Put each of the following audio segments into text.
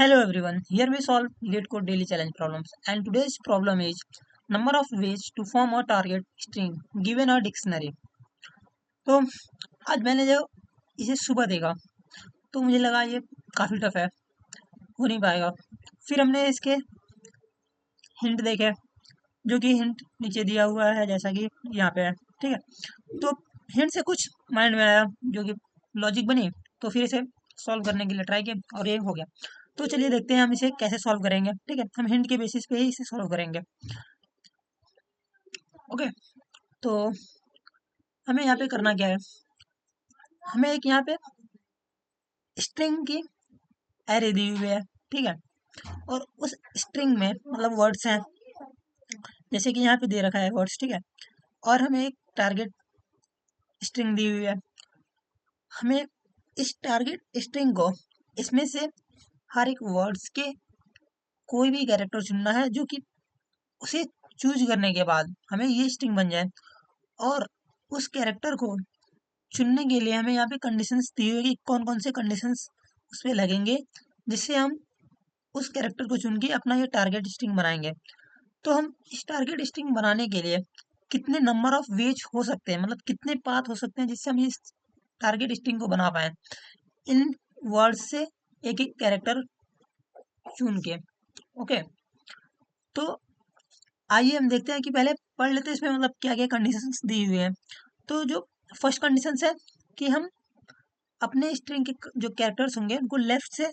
Hello everyone, here we solve LeetCode daily challenge problems and today's problem is number of ways to form a target string given a dictionary। तो आज मैंने जब इसे सुबह देखा तो मुझे लगा ये काफ़ी टफ है, हो नहीं पाएगा। फिर हमने इसके हिंट देखे जो कि हिंट नीचे दिया हुआ है जैसा कि यहाँ पे है, ठीक है। तो हिंट से कुछ माइंड में आया जो कि लॉजिक बनी, तो फिर इसे सॉल्व करने के लिए ट्राई किया और ये हो गया। तो चलिए देखते हैं हम इसे कैसे सॉल्व करेंगे, ठीक है। हम हिंट के बेसिस पे ही इसे सॉल्व करेंगे। ओके, तो हमें यहाँ पे करना क्या है, हमें एक यहाँ पे स्ट्रिंग की एरे दी हुई है, ठीक है। और उस स्ट्रिंग में मतलब वर्ड्स हैं, जैसे कि यहाँ पे दे रखा है वर्ड्स, ठीक है। और हमें एक टारगेट स्ट्रिंग दी हुई है। हमें इस टारगेट स्ट्रिंग को इसमें से हर एक वर्ड्स के कोई भी कैरेक्टर चुनना है जो कि उसे चूज करने के बाद हमें ये स्ट्रिंग बन जाए। और उस कैरेक्टर को चुनने के लिए हमें यहाँ पे कंडीशंस दी हुई है कि कौन कौन से कंडीशंस उस पर लगेंगे जिससे हम उस कैरेक्टर को चुन के अपना ये टारगेट स्ट्रिंग बनाएंगे। तो हम इस टारगेट स्ट्रिंग बनाने के लिए कितने नंबर ऑफ वेज हो सकते हैं, मतलब कितने पाथ हो सकते हैं जिससे हम इस टारगेट स्ट्रिंग को बना पाए इन वर्ड से एक एक कैरेक्टर चुन के। ओके, तो आइए हम देखते हैं कि पहले पढ़ लेते हैं इसमें मतलब क्या क्या कंडीशंस दी हुई हैं। तो जो फर्स्ट कंडीशन है कि हम अपने स्ट्रिंग के जो कैरेक्टर्स होंगे उनको लेफ्ट से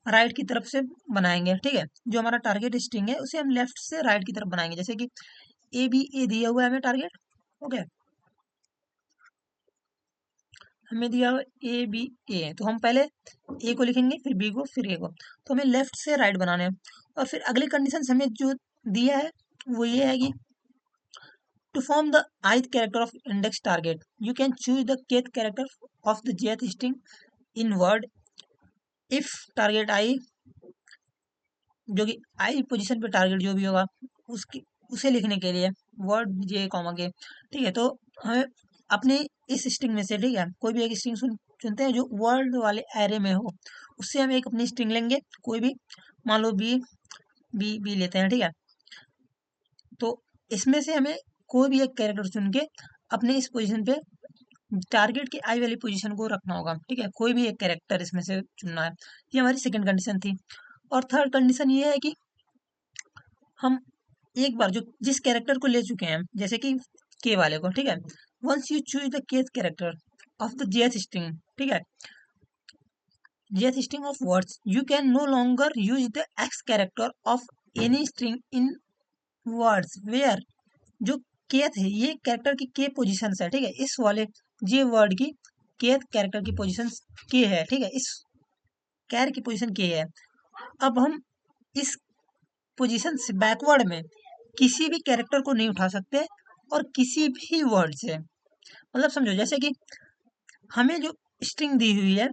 राइट की तरफ से बनाएंगे, ठीक है। जो हमारा टारगेट स्ट्रिंग है उसे हम लेफ्ट से राइट की तरफ बनाएंगे, जैसे कि ए दिया हुआ है हमें टारगेट। ओके, हमें दिया हुआ ए तो हम पहले ए को लिखेंगे, फिर बी को, फिर ए को। तो हमें लेफ्ट से राइट बनाने हैं। और फिर अगली कंडीशन हमें जो दिया है वो ये है कि to form the ith character of index target, you can choose the kth character of the jth string in word if target I, जो कि आई पोजीशन पे टारगेट जो भी होगा उसकी उसे लिखने के लिए वर्ड जे कॉमा के, ठीक है। तो हमें अपने इस स्ट्रिंग में से, ठीक है, कोई भी एक स्ट्रिंग चुनते हैं जो वर्ड वाले एरे में हो। उससे हम एक अपनी स्ट्रिंग लेंगे कोई भी, मान लो बी बी बी लेते हैं, ठीक है। तो इसमें से हमें कोई भी एक कैरेक्टर चुन के अपने इस पोजीशन पे टारगेट की आई वाली पोजीशन को रखना होगा, ठीक है। कोई भी एक कैरेक्टर इसमें से चुनना है। ये हमारी सेकंड कंडीशन थी। और थर्ड कंडीशन ये है कि हम एक बार जो जिस कैरेक्टर को ले चुके हैं, जैसे कि के वाले को, ठीक है, once you choose the kth character of the jth string, ठीक है, jth string of words, you can no longer use the x character of any string in words where, जो केथ है ये कैरेक्टर की के पोजीशन है, ठीक है। इस वाले जे वर्ड की केथ कैरेक्टर की पोजीशन के है, ठीक है। इस कैर की पोजीशन के है। अब हम इस पोजीशन से बैकवर्ड में किसी भी कैरेक्टर को नहीं उठा सकते और किसी भी वर्ड से, मतलब समझो जैसे कि हमें जो स्ट्रिंग दी हुई है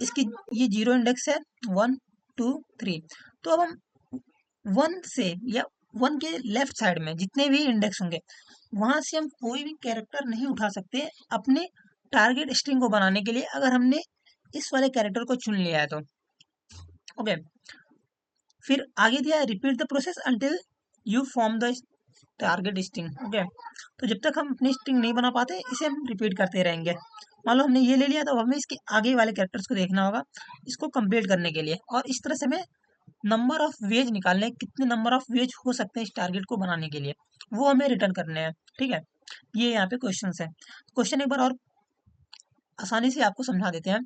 इसकी ये जीरो इंडेक्स है, 1 2 3। तो अब हम वन से या वन के लेफ्ट साइड में जितने भी इंडेक्स होंगे वहां से हम कोई भी कैरेक्टर नहीं उठा सकते अपने टारगेट स्ट्रिंग को बनाने के लिए, अगर हमने इस वाले कैरेक्टर को चुन लिया है तो। ओके, फिर आगे दिया है repeat the process until you form the target string. Okay, तो जब तक हम अपनी स्ट्रिंग नहीं बना पाते इसे हम रिपीट करते रहेंगे। मान लो हमने ये ले लिया तो हमें इसके आगे वाले कैरेक्टर्स को देखना होगा इसको कंप्लीट करने के लिए। और इस तरह से हमें नंबर ऑफ वेज निकालने, कितने नंबर ऑफ वेज हो सकते हैं इस टारगेट को बनाने के लिए, वो हमें रिटर्न करने हैं, ठीक है। ये यहाँ पे क्वेश्चन है। क्वेश्चन एक बार और आसानी से आपको समझा देते हैं।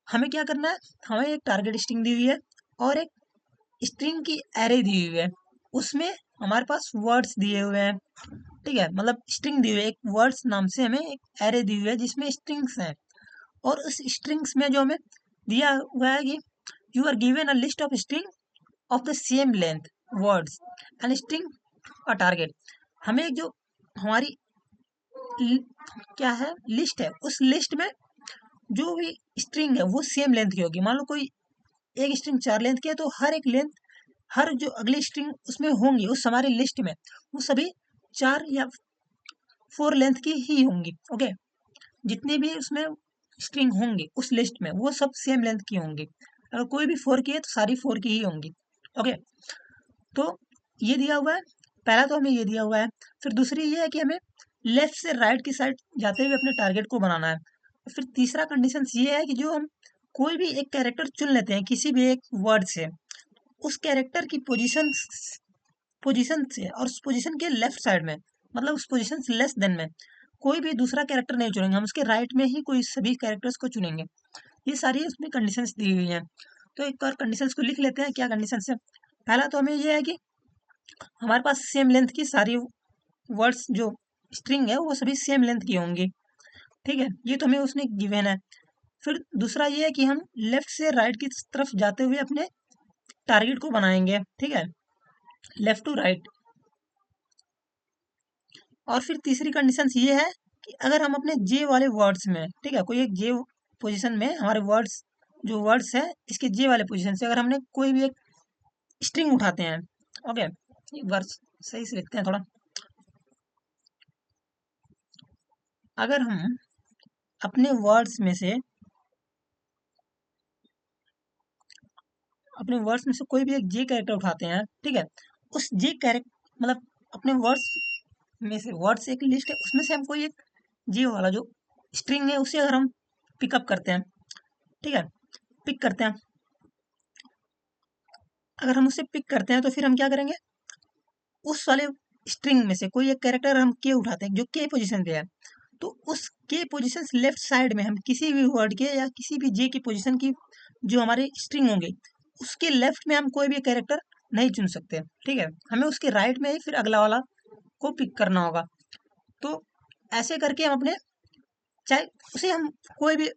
हमें क्या करना है, हमें एक टारगेट स्ट्रिंग दी हुई है और एक स्ट्रिंग की एरे दी हुई है, उसमें हमारे पास वर्ड्स दिए हुए हैं, ठीक है। मतलब स्ट्रिंग दी हुई है, एक वर्ड्स नाम से हमें एक एरे दी हुई है जिसमें स्ट्रिंग्स हैं। और उस स्ट्रिंग्स में जो हमें दिया हुआ है कि you are given a list of string of the same length words and string a target. हमें एक जो हमारी क्या है लिस्ट है, उस लिस्ट में जो भी स्ट्रिंग है वो सेम लेंथ की होगी। मान लो कोई एक स्ट्रिंग 4 लेंथ की है तो हर एक लेंथ, हर जो अगली स्ट्रिंग उसमें होंगी उस हमारी लिस्ट में वो सभी 4 या 4 लेंथ की ही होंगी। ओके, जितनी भी उसमें स्ट्रिंग होंगी उस लिस्ट में वो सब सेम लेंथ की होंगी। अगर कोई भी 4 की है तो सारी 4 की ही होंगी। ओके, तो ये दिया हुआ है, पहला तो हमें ये दिया हुआ है। फिर दूसरी ये है कि हमें लेफ्ट से राइट की साइड जाते हुए अपने टारगेट को बनाना है। फिर तीसरा कंडीशन ये है कि जो हम कोई भी एक कैरेक्टर चुन लेते हैं किसी भी एक वर्ड से, उस कैरेक्टर की पोजीशन पोजीशन से और उस पोजीशन के लेफ्ट साइड में, मतलब उस पोजीशन से लेस देन में कोई भी दूसरा कैरेक्टर नहीं चुनेंगे, हम उसके राइट में ही कोई सभी कैरेक्टर्स को चुनेंगे। ये सारी उसमें कंडीशंस दी हुई हैं। तो एक बार कंडीशंस को लिख लेते हैं, क्या कंडीशंस है। पहला तो हमें ये है कि हमारे पास सेम लेंथ की सारी वर्ड्स जो स्ट्रिंग है वो सभी सेम लेंथ की होंगी। ठीक है, ये तो हमें उसने गिवन है। फिर दूसरा ये है कि हम लेफ्ट से राइट की तरफ जाते हुए अपने टारगेट को बनाएंगे। ठीक है, लेफ्ट टू राइट। और फिर तीसरी कंडीशन ये है कि अगर हम अपने जे वाले वर्ड्स में, ठीक है, कोई एक जे पोजीशन में हमारे वर्ड्स जो वर्ड्स है इसके जे वाले पोजीशन से अगर हमने कोई भी एक स्ट्रिंग उठाते हैं। ओके, एक बार सही से लिखते हैं थोड़ा। अगर हम अपने वर्ड्स में से कोई भी एक जे कैरेक्टर उठाते हैं, ठीक है, उस जे कैरेक्टर मतलब अपने वर्ड्स में से वर्ड्स एक लिस्ट है, उसमें से हम कोई एक जे वाला जो स्ट्रिंग है उसे अगर हम पिकअप करते हैं, ठीक है, पिक करते हैं, अगर हम उसे पिक करते हैं तो फिर हम क्या करेंगे, उस वाले स्ट्रिंग में से कोई एक कैरेक्टर हम के उठाते हैं जो के पोजीशन पे है, तो उस के पोजीशन लेफ्ट साइड में हम किसी भी वर्ड के या किसी भी जे की पोजीशन की जो हमारे स्ट्रिंग होंगे उसके लेफ्ट में हम कोई भी कैरेक्टर नहीं चुन सकते। ठीक है, हमें उसके राइट में ही फिर अगला वाला को पिक करना होगा। तो ऐसे करके हम अपने चाहे उसे हम कोई भी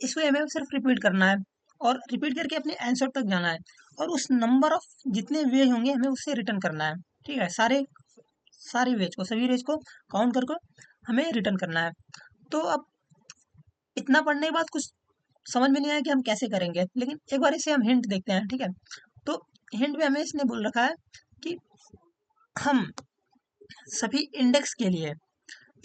इसको हमें सिर्फ रिपीट करना है और रिपीट करके अपने आंसर तक जाना है और उस नंबर ऑफ जितने वेज होंगे हमें उससे रिटर्न करना है। ठीक है, सारे वेज को सभी वेज को काउंट करके हमें रिटर्न करना है। तो अब इतना पढ़ने के बाद कुछ समझ में नहीं आया कि हम कैसे करेंगे, लेकिन एक बार इसे हम हिंट देखते हैं। ठीक है, तो हिंट में हमें इसने बोल रखा है कि हम सभी इंडेक्स के लिए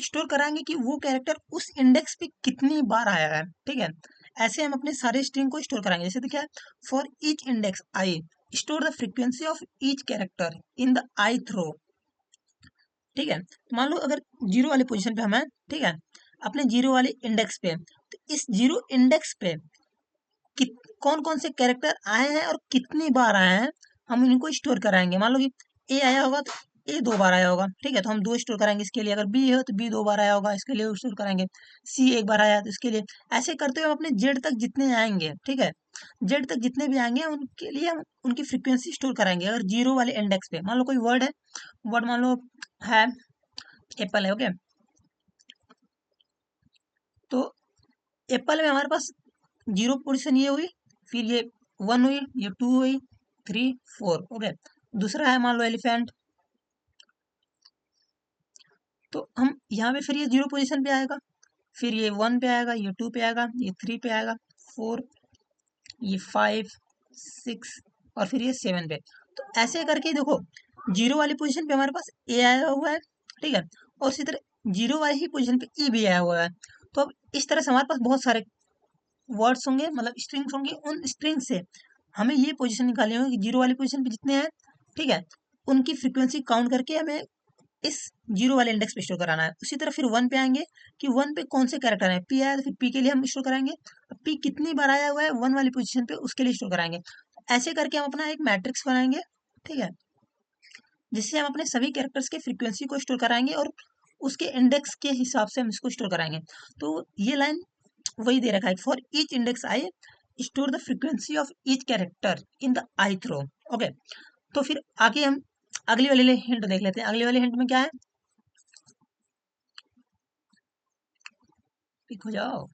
स्टोर कराएंगे कि वो कैरेक्टर उस इंडेक्स पे कितनी बार आया है। ठीक है, ऐसे हम अपने सारे स्ट्रिंग को स्टोर कराएंगे। जैसे देखिए, for each index I store the frequency of each character in the I throw. ठीक है, मान लो अगर जीरो वाली पोजीशन पे हम हैं, ठीक है, अपने जीरो वाले इंडेक्स पे, तो इस जीरो इंडेक्स पे कौन कौन से कैरेक्टर आए हैं और कितनी बार आए हैं हम इनको स्टोर कराएंगे। मान लो कि ए आया होगा तो ए 2 बार आया होगा, ठीक है, तो हम 2 स्टोर कराएंगे इसके लिए। अगर बी है तो बी 2 बार आया होगा, इसके लिए स्टोर कराएंगे। सी 1 बार आया तो इसके लिए। ऐसे करते हुए हम अपने जेड तक जितने आएंगे, ठीक है, जेड तक जितने भी आएंगे उनके लिए हम उनकी फ्रीक्वेंसी स्टोर कराएंगे। अगर जीरो वाले इंडेक्स पे मान लो कोई वर्ड है, वर्ड मान लो है एप्पल है। ओके, तो एप्पल में हमारे पास जीरो पोजीशन ये हुई, फिर ये 1 हुई, ये 2 हुई, 3 4। ओके, दूसरा है मान लो एलिफेंट, तो हम यहाँ पे फिर ये जीरो पोजीशन पे आएगा, फिर ये 1 पे आएगा, ये 2 पे आएगा, ये 3 पे आएगा, 4, ये 5 6 और फिर ये 7 पे। तो ऐसे करके देखो जीरो वाली पोजीशन पे हमारे पास ए आया हुआ है, ठीक है, और इसी तरह जीरो वाली ही पोजीशन पे ई भी आया हुआ है। तो अब इस तरह से हमारे पास बहुत सारे वर्ड्स होंगे, मतलब स्ट्रिंग्स होंगे। उन स्ट्रिंग से हमें ये पोजीशन निकालनी होगी कि जीरो वाली पोजीशन पे जितने हैं, ठीक है, उनकी फ्रीक्वेंसी काउंट करके हमें इस जीरो वाले इंडेक्स पे स्टोर कराना है। उसी तरह फिर 1 पे आएंगे कि 1 पे कौन से कैरेक्टर है, पी आया तो फिर पी के लिए हम स्टोर कराएंगे। अब पी कितनी बार आया हुआ है 1 वाली पोजीशन पे उसके लिए स्टोर कराएंगे। ऐसे करके हम अपना एक मैट्रिक्स बनाएंगे, ठीक है, जिससे हम अपने सभी कैरेक्टर्स के फ्रीक्वेंसी को स्टोर कराएंगे और उसके इंडेक्स के हिसाब से हम इसको स्टोर कराएंगे। तो ये लाइन वही दे रखा है, for each index I store the frequency of each character in the I throw. Okay, तो फिर आगे हम अगली वाली हिंट देख लेते हैं। अगली वाली हिंट में क्या है, पिक हो जाओ।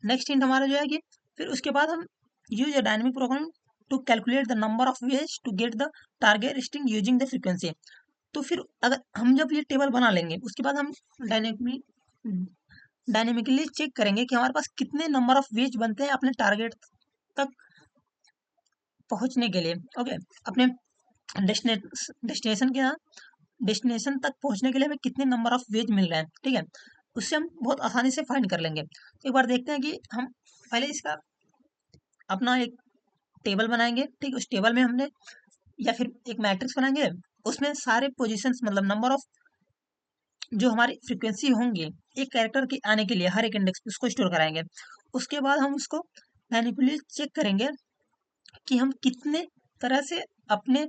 नेक्स्ट हिंट हमारा जो है कि फिर उसके बाद हम use a dynamic program to calculate the number of ways to get the target string using the frequency. तो फिर अगर हम जब ये टेबल बना लेंगे उसके बाद हम डायनेमिकली डायनेमिकली चेक करेंगे कि हमारे पास कितने नंबर ऑफ वेज बनते हैं अपने टारगेट तक पहुंचने के लिए। ओके, अपने डेस्टिनेशन के यहाँ डेस्टिनेशन तक पहुंचने के लिए हमें कितने नंबर ऑफ वेज मिल रहे हैं। ठीक है, उससे हम बहुत आसानी से फाइंड कर लेंगे। एक बार देखते हैं कि हम पहले इसका अपना एक टेबल बनाएंगे, ठीक, उस टेबल में हमने या फिर एक मैट्रिक्स बनाएंगे, उसमें सारे पोजीशंस मतलब नंबर ऑफ जो हमारी फ्रीक्वेंसी होंगे एक कैरेक्टर के आने के लिए हर एक इंडेक्स पे उसको स्टोर कराएंगे। उसके बाद हम उसको मैनिपुलेट चेक करेंगे कि हम कितने तरह से अपने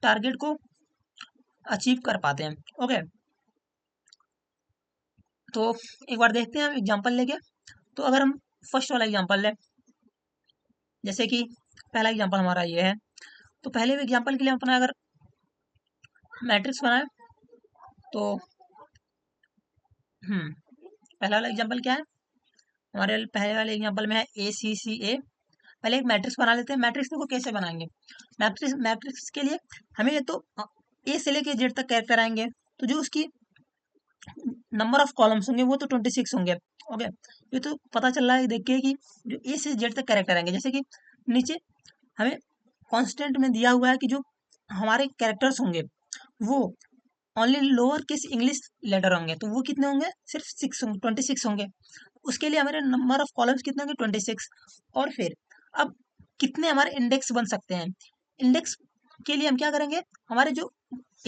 टारगेट को अचीव कर पाते हैं। ओके, तो एक बार देखते हैं हम एग्जांपल लेके। तो अगर हम फर्स्ट वाला एग्जांपल लें, जैसे कि पहला एग्जांपल हमारा ये है, तो पहले एग्जांपल के लिए हम अपना अगर मैट्रिक्स बनाए तो पहला वाला एग्जांपल क्या है, हमारे पहले वाले एग्जांपल में है ACCA। पहले एक मैट्रिक्स बना लेते हैं। मैट्रिक्स देखो कैसे बनाएंगे। मैट्रिक्स मैट्रिक्स के लिए हमें ये तो ए से लेके जेड तक कैरेक्टर आएंगे, तो जो उसकी नंबर ऑफ कॉलम्स होंगे वो तो 26 होंगे। ओके, ये तो पता चल रहा है देख के कि जो ए से जेड तक कैरेक्टर आएंगे, जैसे कि नीचे हमें कांस्टेंट में दिया हुआ है कि जो हमारे कैरेक्टर्स होंगे वो only lower case English letter होंगे, तो वो कितने होंगे, सिर्फ 6 होंगे, 26 होंगे। उसके लिए हमारे नंबर ऑफ कॉलम्स कितने होंगे, 26। और फिर अब कितने हमारे इंडेक्स बन सकते हैं। इंडेक्स के लिए हम क्या करेंगे, हमारे जो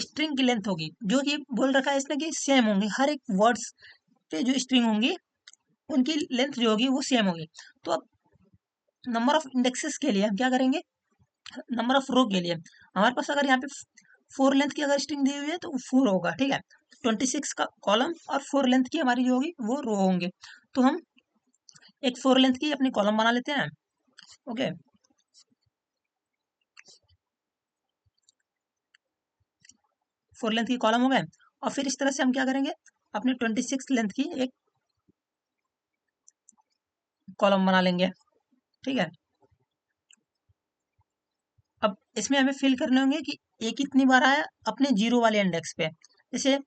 स्ट्रिंग की लेंथ होगी, जो कि बोल रखा है इसने कि सेम होंगे, हर एक वर्ड्स पे जो स्ट्रिंग होंगी उनकी लेंथ जो होगी वो सेम होगी। तो अब नंबर ऑफ इंडेक्सेस के लिए हम क्या करेंगे, नंबर ऑफ रो के लिए हमारे पास अगर यहाँ पे 4 लेंथ की अगर स्ट्रिंग दी हुई है तो 4 होगा, ठीक है। 26 का कॉलम और 4 लेंथ की हमारी जो होगी वो रो होंगे। तो हम एक 4 लेंथ की अपनी कॉलम बना लेते हैं। ओके, 4 लेंथ की कॉलम हो गए। और फिर इस तरह से हम क्या करेंगे, अपने 26 लेंथ की एक कॉलम बना लेंगे, ठीक है। अब इसमें हमें फिल करने होंगे कि ए कितनी बार आया अपने जीरो वाले इंडेक्स पे। जैसे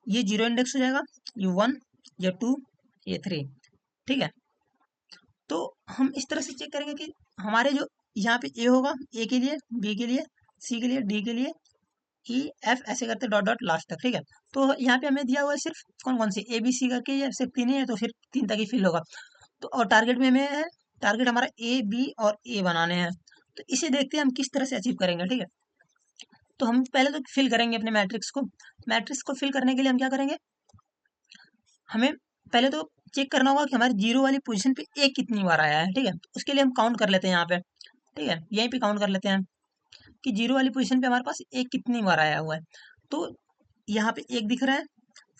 ये जीरो इंडेक्स हो जाएगा, ये 1, ये 2, ये 3, ठीक है। तो हम इस तरह से चेक करेंगे कि हमारे जो यहाँ पे ए होगा, ए के लिए, बी के लिए, सी के लिए, डी के लिए, ई एफ ऐसे करते डॉट डॉट लास्ट तक, ठीक है। तो यहाँ पे हमें दिया हुआ है सिर्फ कौन कौन सी ABC करके, या सिर्फ 3 ही है तो फिर 3 तक ही फिल होगा। तो और टारगेट में हमें है, टारगेट हमारा A, B और A बनाने हैं। तो इसे देखते हैं हम किस तरह से अचीव करेंगे, ठीक है। तो हम पहले तो फिल करेंगे अपने मैट्रिक्स को। मैट्रिक्स को फिल करने के लिए हम क्या करेंगे, हमें पहले तो चेक करना होगा कि हमारी जीरो वाली पोजीशन पे ए कितनी बार आया है, ठीक है। तो उसके लिए हम काउंट कर लेते हैं यहाँ पे, ठीक है, यहीं पे काउंट कर लेते हैं कि जीरो वाली पोजीशन पे हमारे पास ए कितनी बार आया हुआ है। तो यहाँ पे एक दिख रहा है।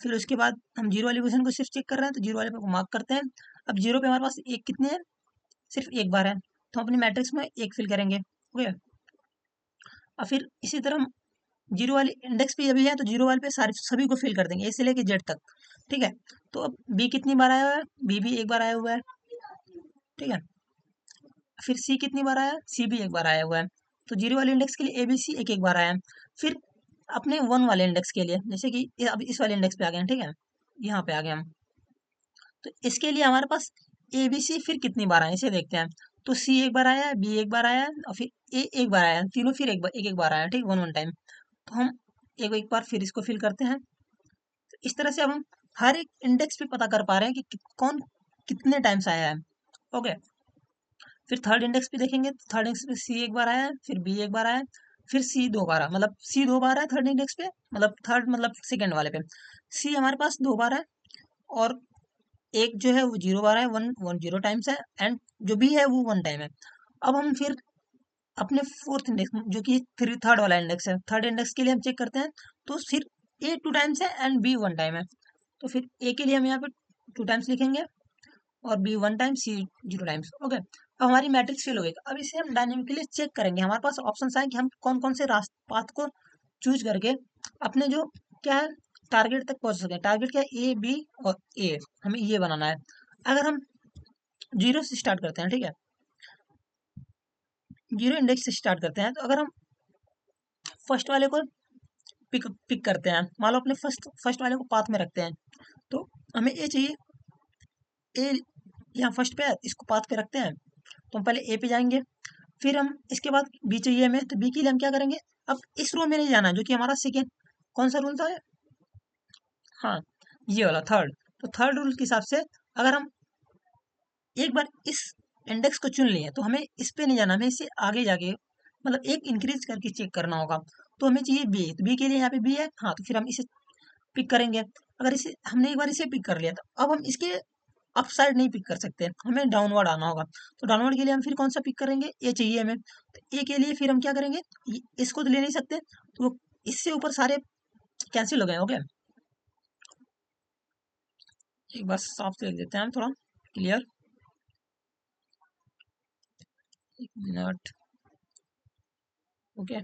फिर उसके बाद हम जीरो वाली पोजीशन को सिर्फ चेक कर रहे हैं, तो जीरो वाले पे को मार्क करते हैं। अब जीरो पे हमारे पास एक कितने हैं, सिर्फ एक बार है, तो हम अपनी मैट्रिक्स में एक फिल करेंगे। ओके, और फिर इसी तरह हम जीरो वाले इंडेक्स पे अभी है तो जीरो वाले पे सारे सभी को फिल कर देंगे, ए से लेके जेड तक, ठीक है। तो अब बी कितनी बार आया हुआ है, बी भी एक बार आया हुआ है, ठीक है। फिर सी कितनी बार आया है, सी भी एक बार आया हुआ है। तो जीरो वाले इंडेक्स के लिए ABC एक एक बार आया है। फिर अपने 1 वाले इंडेक्स के लिए, जैसे कि अब इस वाले इंडेक्स पे आ गए हैं, ठीक है, यहाँ पे आ गए हम। तो इसके लिए हमारे पास ABC फिर कितनी बार आए इसे देखते हैं। तो C एक बार आया है, B एक बार आया है और फिर A एक बार आया है, तीनों फिर एक एक बार आया है, ठीक, वन वन टाइम। तो हम एक एक बार फिर इसको फिल करते हैं। तो इस तरह से अब हम हर एक इंडेक्स पे पता कर पा रहे हैं कि कौन कितने टाइम्स आया है। ओके, फिर थर्ड इंडेक्स पे देखेंगे तो थर्ड इंडेक्स पे C एक बार आया है, फिर B एक बार आया है, फिर C दो बार आया, मतलब C दो बार है थर्ड इंडेक्स पे, मतलब थर्ड मतलब सेकेंड वाले पे C हमारे पास दो बार है। और एक जो है वो जीरो बार है, वन वन जीरो टाइम्स है, एंड जो भी है वो वन टाइम है। अब हम फिर अपने फोर्थ इंडेक्स जो कि थर्ड वाला इंडेक्स है, थर्ड इंडेक्स के लिए हम चेक करते हैं। तो फिर A 2 टाइम्स है एंड B 1 टाइम है। तो फिर A के लिए हम यहाँ पे 2 टाइम्स लिखेंगे और B 1 time, C 0 times. Okay, अब हमारी मैट्रिक्स फिल हो गई। अब इसे हम डायनेमिकली चेक करेंगे। हमारे पास ऑप्शन आए कि हम कौन कौन से रास्ते पाथ को चूज करके अपने जो क्या है टारगेट तक पहुंच सके। टारगेट क्या है, A, B और A, हमें ये बनाना है। अगर हम जीरो से स्टार्ट करते हैं, ठीक है, जीरो इंडेक्स से स्टार्ट करते हैं, तो अगर हम फर्स्ट वाले को पिक पिक करते हैं, मान लो अपने फर्स्ट फर्स्ट वाले को पाथ में रखते हैं, तो हमें ए चाहिए। ए यहाँ फर्स्ट पे है, इसको पाथ पे रखते हैं, तो हम पहले ए पे जाएंगे। फिर हम इसके बाद बी चाहिए हमें, तो बी के लिए हम क्या करेंगे, अब इस रो में नहीं जाना है जो कि हमारा सेकेंड कौन सा रूल था, हाँ, ये वाला थर्ड। तो थर्ड रूल के हिसाब से अगर हम एक बार इस इंडेक्स को चुन लिए तो हमें इस पे नहीं जाना, हमें इससे आगे जाके मतलब एक इंक्रीज करके चेक करना होगा। तो हमें चाहिए बी, तो बी के लिए यहाँ पे बी है, हाँ तो फिर हम इसे पिक करेंगे। अगर इसे हमने एक बार इसे पिक कर लिया तो अब हम इसके अप साइड नहीं पिक कर सकते, हमें डाउनवर्ड आना होगा। तो डाउनवर्ड के लिए हम फिर कौन सा पिक करेंगे, ए चाहिए हमें, तो ए के लिए फिर हम क्या करेंगे, इसको तो ले नहीं सकते, तो वो इससे ऊपर सारे कैंसिल हो गए। ओके, एक बार साफ से लिख देते हैं हम थोड़ा क्लियर। एक मिनट। ओके,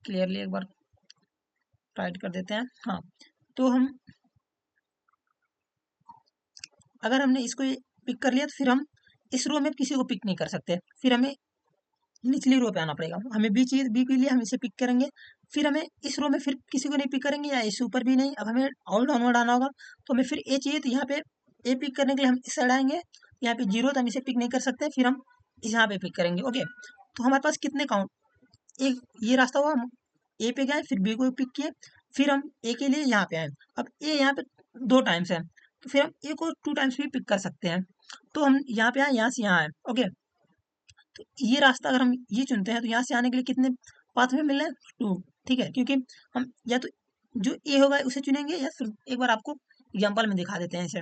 क्लियरली एक बार राइट कर देते हैं। हाँ, तो हम अगर हमने इसको पिक कर लिया तो फिर हम इस रो में किसी को पिक नहीं कर सकते, फिर हमें निचली रो पे आना पड़ेगा। हमें बी चाहिए, बी के लिए हम इसे पिक करेंगे, फिर हमें इस रो में फिर किसी को नहीं पिक करेंगे, या इससे ऊपर भी नहीं। अब हमें ऑल डाउनवर्ड आना होगा, तो हमें फिर ए चाहिए, तो यहाँ पे ए पिक करने के लिए हम इस साइड आएंगे। यहाँ पे जीरो, तो हम इसे पिक नहीं कर सकते, फिर हम इस यहाँ पे पिक करेंगे। ओके, तो हमारे पास कितने काउंट, एक ये रास्ता हुआ, हम ए पे गए, फिर बी को पिक किए, फिर हम ए के लिए यहाँ पे आए। अब ए यहाँ पे दो टाइम्स है, तो फिर हम ए को टू टाइम्स भी पिक कर सकते हैं। तो हम यहाँ पे आए, यहाँ से यहाँ आए। ओके, तो ये रास्ता अगर हम ये चुनते हैं तो यहाँ से आने के लिए कितने पाथ में मिल रहे हैं, टू। ठीक है, क्योंकि हम या तो जो ए होगा उसे चुनेंगे, या फिर एक बार आपको एग्जाम्पल में दिखा देते हैं इसे।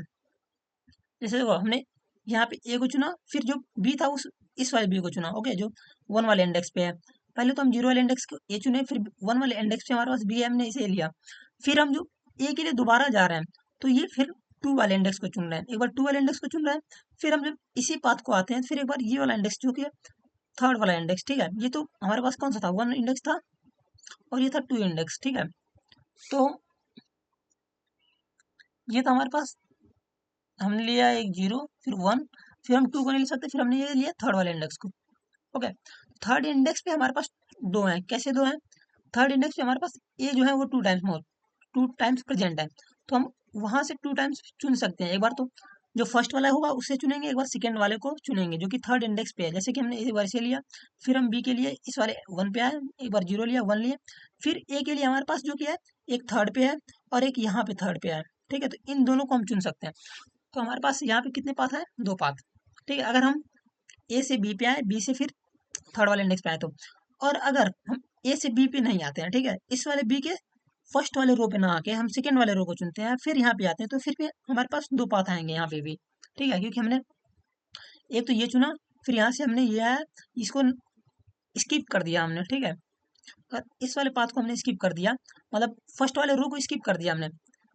जैसे देखो, हमने यहाँ पे ए को चुना, फिर जो बी था उस इस वाले बी को चुना। ओके, जो वन वाले इंडेक्स पे है। पहले तो हम जीरो वाले इंडेक्स को ए चुने, फिर वन वाले इंडेक्स पे हमारे पास बी है, हमने इसे लिया। फिर हम जो ए के लिए दोबारा जा रहे हैं, तो ये फिर टू वाले इंडेक्स को चुन रहे हैं, एक बार टू वाले इंडेक्स को चुन रहे हैं। फिर हम जब इसी पाथ को आते हैं, फिर एक बार ये वाला इंडेक्स जो कि थर्ड वाला इंडेक्स, ठीक है, ये तो हमारे पास कौन सा था, वन इंडेक्स था, और ये था टू इंडेक्स। ठीक है, तो ये तो हमारे पास हमने लिया एक जीरो, फिर वन, फिर हम टू को नहीं ले सकते, फिर हमने ये लिया थर्ड वाले इंडेक्स को। ओके, थर्ड इंडेक्स पे हमारे पास दो हैं, कैसे दो हैं, थर्ड इंडेक्स पे हमारे पास ए जो है वो two times more, two times present है, तो हम वहां से टू टाइम्स चुन सकते हैं। एक बार तो जो फर्स्ट वाला होगा उससे चुनेंगे, एक बार सेकेंड वाले को चुनेंगे जो कि थर्ड इंडेक्स पे है। जैसे कि हमने एक बार इसे लिया, फिर हम बी के लिए इस वाले वन पे आए, एक बार जीरो लिया, वन लिया, फिर ए के लिए हमारे पास जो कि है एक थर्ड पे है, और एक यहाँ पे थर्ड पे है। ठीक है, तो इन दोनों को हम चुन सकते हैं। तो हमारे पास यहाँ पे कितने पाथ है, दो पाथ। ठीक है, अगर हम ए से बी पे आए, बी से फिर थर्ड वाले इंडेक्स पे आए तो, और अगर हम ए से बी पे नहीं आते हैं, ठीक है, इस वाले बी के फर्स्ट वाले रो पे ना आके हम सेकेंड वाले रो को चुनते हैं, फिर यहाँ पे आते हैं, तो फिर भी हमारे पास दो पाथ आएंगे यहाँ पे भी। ठीक है, क्योंकि हमने एक तो ये चुना, फिर यहाँ से हमने ये आया, इसको स्किप कर दिया हमने। ठीक है, और इस वाले पाथ को हमने स्किप कर दिया, मतलब फर्स्ट वाले रो को स्किप कर दिया हमने।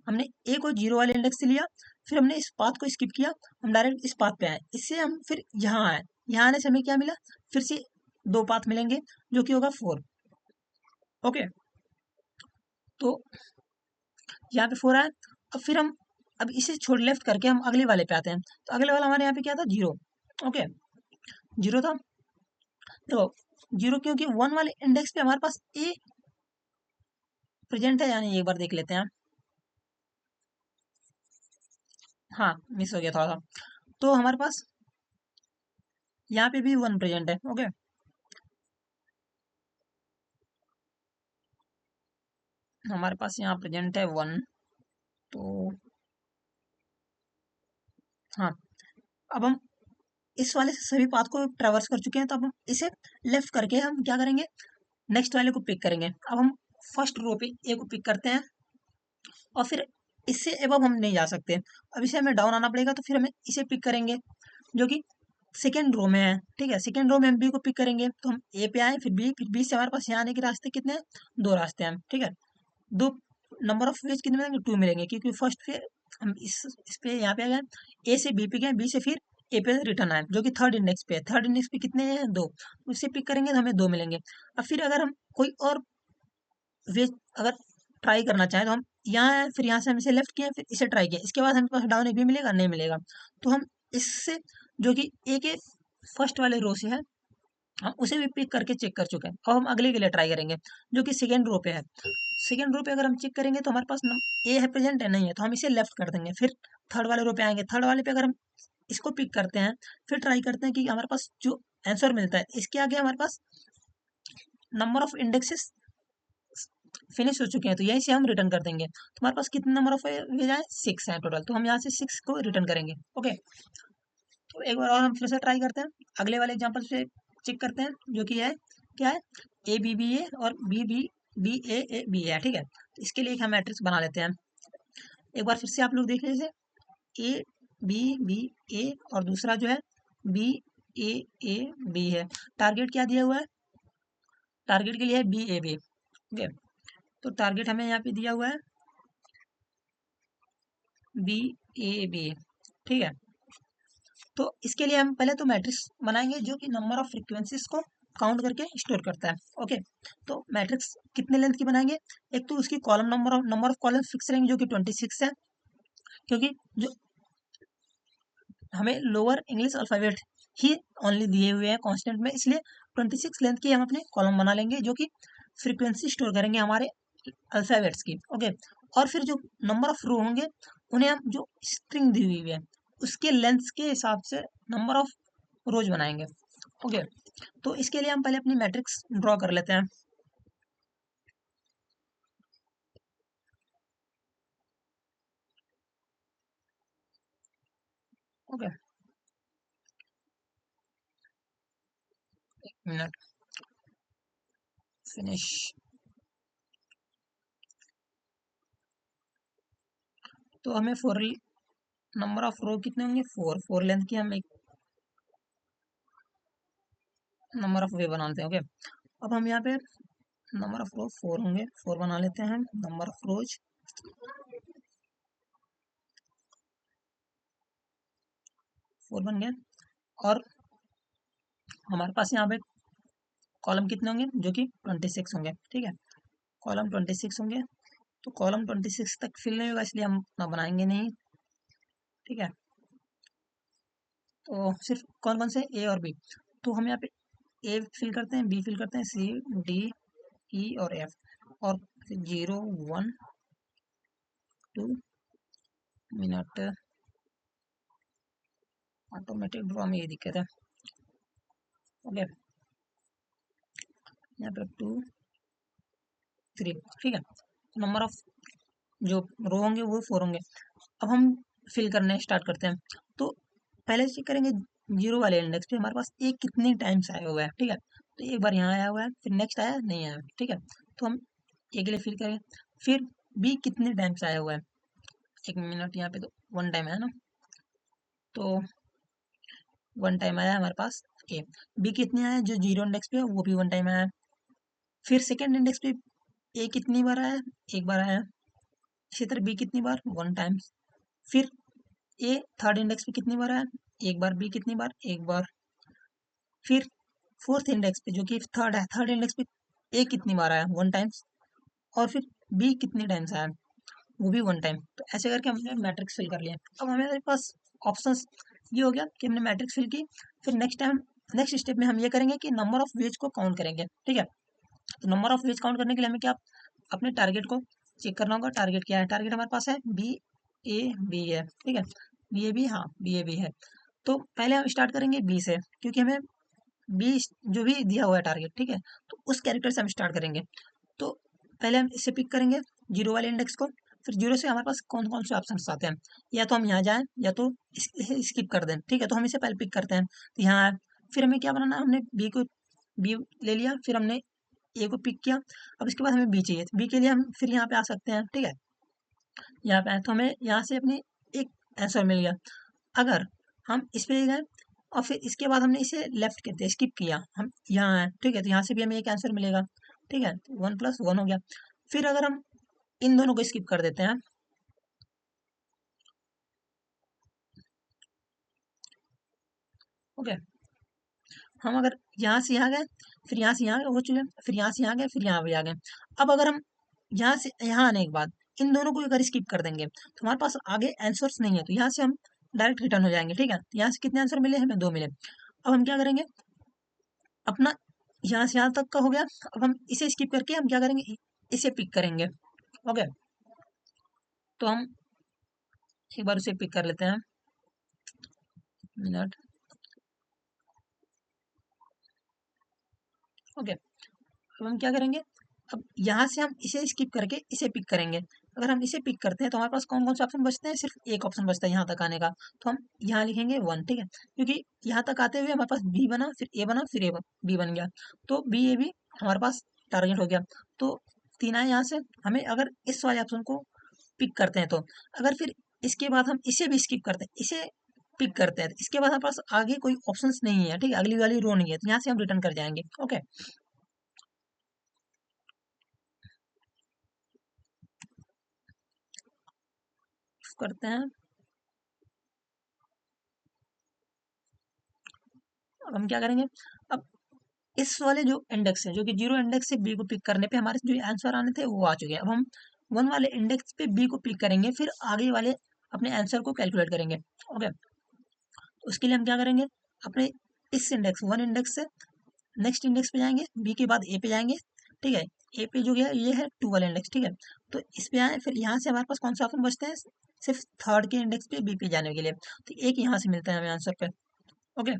हमने ए को जीरो वाले इंडेक्स से लिया, फिर हमने इस पाथ को स्किप किया, हम डायरेक्ट इस पाथ पे आए, इससे हम फिर यहाँ आए। यहाँ आने से हमें क्या मिला, फिर से दो पाथ मिलेंगे, जो कि होगा फोर। ओके, तो यहाँ पे फोर आया। अब फिर हम अब इसे छोड़ लेफ्ट करके हम अगले वाले पे आते हैं, तो अगले वाला हमारे यहाँ पे क्या था, जीरो। ओके, जीरो था। देखो, जीरो क्योंकि वन वाले इंडेक्स पे हमारे पास ए प्रेजेंट है, यानी एक बार देख लेते हैं। हाँ, मिस हो गया थोड़ा सा। तो हमारे पास यहाँ पे भी वन प्रेजेंट है। ओके, हमारे पास यहाँ प्रेजेंट है वन। तो हाँ, अब हम इस वाले से सभी पाथ को ट्रेवर्स कर चुके हैं, तो अब हम इसे लेफ्ट करके हम क्या करेंगे, नेक्स्ट वाले को पिक करेंगे। अब हम फर्स्ट रो पे ए को पिक करते हैं, और फिर इससे एबव हम नहीं जा सकते, अब इसे हमें डाउन आना पड़ेगा, तो फिर हमें इसे पिक करेंगे जो कि सेकेंड रो में है। ठीक है, सेकेंड रो में हम बी को पिक करेंगे, तो हम ए पे आए, फिर बी से हमारे पास यहाँ आने के रास्ते कितने हैं, दो रास्ते हैं। ठीक है, दो नंबर ऑफ वेज कितने मिलेंगे, टू मिलेंगे, क्योंकि फर्स्ट पे हम इस पे यहाँ पे आ गए, ए से बी पे गए, बी से फिर ए पे रिटर्न आए, जो कि थर्ड इंडेक्स पे है। थर्ड इंडेक्स पे कितने हैं, दो, उससे पिक करेंगे तो हमें दो मिलेंगे। अब फिर अगर हम कोई और वे अगर ट्राई करना चाहें, तो हम यहाँ है, फिर यहाँ से हम इसे लेफ्ट किया, फिर इसे ट्राई किया, इसके बाद हमें पास डाउन एक भी मिलेगा, नहीं मिलेगा। तो हम इससे जो कि ए के फर्स्ट वाले रो से है, हम उसे भी पिक करके चेक कर चुके हैं। अब हम अगले के लिए ट्राई करेंगे जो कि सेकेंड रो पे है। सेकेंड रो पे अगर हम चेक करेंगे तो हमारे पास ए है प्रेजेंट है, नहीं है, तो हम इसे लेफ्ट कर देंगे। फिर थर्ड वाले रो पे आएंगे, थर्ड वाले पे अगर हम इसको पिक करते हैं, फिर ट्राई करते हैं कि हमारे पास जो आंसर मिलता है इसके आगे हमारे पास नंबर ऑफ इंडेक्सेस फिनिश हो चुके हैं, तो यहीं से हम रिटर्न कर देंगे। तो हमारे पास कितने नंबर ऑफ वेज आए, 6 हैं टोटल, तो हम यहाँ से 6 को रिटर्न करेंगे। ओके, तो एक बार और हम फिर से ट्राई करते हैं, अगले वाले एग्जाम्पल से चेक करते हैं, जो कि है क्या है, ए बी बी ए और B B B A B है, ठीक है। तो इसके लिए एक हम मैट्रिक्स बना लेते हैं। एक बार फिर से आप लोग देख लीजिए, ए बी बी ए और दूसरा जो है बी ए ए बी है। टारगेट क्या दिया हुआ है, टारगेट के लिए है बी ए बी। ओके, तो टारगेट हमें यहाँ पे दिया हुआ है बी ए बी, ठीक है। तो इसके लिए हम पहले तो मैट्रिक्स बनाएंगे जो कि नंबर ऑफ फ्रीक्वेंसीज को काउंट करके स्टोर करता है। ओके, तो मैट्रिक्स कितने लेंथ की बनाएंगे, एक तो उसकी column number of column fix रहेंगे जो कि 26 है, क्योंकि जो हमें लोअर इंग्लिश अल्फ़ाबेट ही ओनली दिए हुए हैं कांस्टेंट में, इसलिए 26 लेंथ की हम अपने कॉलम बना लेंगे जो कि फ्रीक्वेंसी स्टोर करेंगे हमारे अल्फ़ाबेट्स की। ओके, और फिर जो नंबर ऑफ रो होंगे उन्हें हम जो स्ट्रिंग दी हुई है उसके लेंथ के हिसाब से नंबर ऑफ रोज बनाएंगे। ओके, तो इसके लिए हम पहले अपनी मैट्रिक्स ड्रॉ कर लेते हैं। ओके, एक मिनट, फिनिश। तो हमें फोर नंबर ऑफ रो कितने होंगे, फोर, फोर लेंथ की हम एक नंबर ऑफ वे बनाते हैं। ओके, अब हम यहाँ पे नंबर ऑफ रो फोर होंगे, फोर बना लेते हैं, नंबर ऑफ रोज फोर बन गया। और हमारे पास यहाँ पे कॉलम कितने होंगे, जो कि 26 होंगे, ठीक है। कॉलम 26 होंगे, तो कॉलम 26 तक फिल नहीं होगा इसलिए हम ना बनाएंगे नहीं, ठीक है। तो सिर्फ कौन कौन से, ए और बी, तो हम यहाँ पे ए फिल करते हैं, बी फिल करते हैं, सी डी ई और एफ, और 0 1 2 मिनट, ऑटोमेटिक ड्रॉ में ये दिक्कत है। ओके, यहाँ पे 2 3, ठीक है। नंबर ऑफ जो रो होंगे वो फोर होंगे। अब हम फिल करने स्टार्ट करते हैं, तो पहले चेक करेंगे जीरो वाले इंडेक्स पे हमारे पास ए कितने टाइम्स आया हुआ है, ठीक है। तो एक बार यहाँ आया हुआ है, फिर नेक्स्ट आया नहीं आया, ठीक है। तो हम ए के लिए फिल करें, फिर बी कितने टाइम्स आया हुआ है, एक मिनट, यहाँ पे तो 1 टाइम है ना, तो 1 टाइम आया हमारे पास ए। बी कितने आया, जो जीरो इंडेक्स पे है वो भी 1 टाइम आया। फिर सेकेंड इंडेक्स पे ए कितनी बार आया, एक बार आया। इसी तरह बी कितनी बार, 1 टाइम। फिर ए थर्ड इंडेक्स पे कितनी बार आया, एक बार। बी कितनी बार, एक बार। फिर फोर्थ इंडेक्स पे जो कि थर्ड है, थर्ड इंडेक्स पे ए कितनी बार आया, 1 टाइम्स। और फिर बी कितनी टाइम्स आया, वो भी 1 टाइम। तो ऐसे करके हमने मैट्रिक्स फिल कर लिया। अब हमारे पास ऑप्शंस ये हो गया कि हमने मैट्रिक्स फिल की। फिर नेक्स्ट स्टेप में हम ये करेंगे कि नंबर ऑफ वेज को काउंट करेंगे, ठीक है। तो नंबर ऑफ वेज काउंट करने के लिए हमें क्या, अपने टारगेट को चेक करना होगा। टारगेट क्या है, टारगेट हमारे पास है बी ए बी है, ठीक है। बी ए बी, हाँ बी ए बी है। तो पहले हम स्टार्ट करेंगे बी से, क्योंकि हमें बी जो भी दिया हुआ है टारगेट, ठीक है, तो उस कैरेक्टर से हम स्टार्ट करेंगे। तो पहले हम इसे पिक करेंगे, जीरो वाले इंडेक्स को। फिर जीरो से हमारे पास कौन कौन से ऑप्शन आते हैं, या तो हम यहाँ जाएं या तो स्किप कर दें, ठीक है। तो हम इसे पहले पिक करते हैं, तो यहाँ आए। फिर हमें क्या बनाना है, हमने बी ले लिया, फिर हमने ए को पिक किया। अब इसके बाद हमें बी चाहिए, बी के लिए हम फिर यहाँ पे आ सकते हैं, ठीक है। यहाँ पे आए तो हमें यहाँ से अपनी एक आंसर मिल गया। अगर हम इस पे गए और फिर इसके बाद हमने इसे लेफ्ट करते स्किप किया, हम यहाँ आए, ठीक है, तो यहाँ से भी हमें एक आंसर मिलेगा, ठीक है। 1 + 1 हो गया। फिर अगर हम इन दोनों को स्किप कर देते हैं, ओके, हम अगर यहाँ से यहाँ गए, फिर यहाँ से यहाँ हो चुके, फिर यहाँ से यहाँ गए, फिर यहाँ भी आ गए। अब अगर हम यहाँ से यहाँ आने के बाद इन दोनों को अगर स्किप कर देंगे तो हमारे पास आगे आंसर्स नहीं है, तो यहाँ से हम डायरेक्ट रिटर्न हो जाएंगे, ठीक है। तो यहाँ से कितने आंसर मिले, हमें 2 मिले। अब हम क्या करेंगे, अपना यहाँ से यहाँ तक का हो गया। अब हम इसे स्किप करके हम क्या करेंगे, इसे पिक करेंगे, ओके। तो हम एक बार उसे पिक कर लेते हैं, मिनट, ओके। अब हम क्या करेंगे, अब यहाँ से हम इसे स्किप करके इसे पिक करेंगे। अगर हम इसे पिक करते हैं तो हमारे पास कौन कौन से ऑप्शन बचते हैं, सिर्फ एक ऑप्शन बचता है यहाँ तक आने का। तो हम यहाँ लिखेंगे 1, ठीक है, क्योंकि यहाँ तक आते हुए हमारे पास बी बना, फिर ए बना, फिर बी बन गया। तो बी ए बी हमारे पास टारगेट हो गया। तो 3 आए यहाँ से। हमें अगर इस वाले ऑप्शन को पिक करते हैं तो, अगर फिर इसके बाद हम इसे भी स्किप करते हैं, इसे पिक करते हैं, तो इसके बाद हमारे पास आगे कोई ऑप्शंस नहीं है, ठीक है, अगली वाली रो नहीं है, तो यहाँ से हम रिटर्न कर जाएंगे। ओके, करते हैं। अब हम क्या करेंगे, अब इस वाले जो इंडेक्स है, जो कि 0 इंडेक्स से बी को पिक करने पे हमारे जो आंसर आने थे वो आ चुके हैं। अब हम 1 वाले इंडेक्स पे बी को पिक करेंगे, फिर आगे वाले अपने आंसर को कैलकुलेट करेंगे। ओके, तो उसके लिए हम क्या करेंगे, अपने इस इंडेक्स 1 इंडेक्स से नेक्स्ट इंडेक्स पे जाएंगे, बी के बाद ए पे जाएंगे, ठीक है। ए पे जो गया ये है 2 वाला इंडेक्स, ठीक है। तो इस पे आए, फिर यहाँ से हमारे पास कौन सा ऑप्शन बचते हैं, सिर्फ थर्ड के इंडेक्स पे बी पे जाने के लिए, तो एक यहाँ से मिलता है हमें आंसर पे। ओके,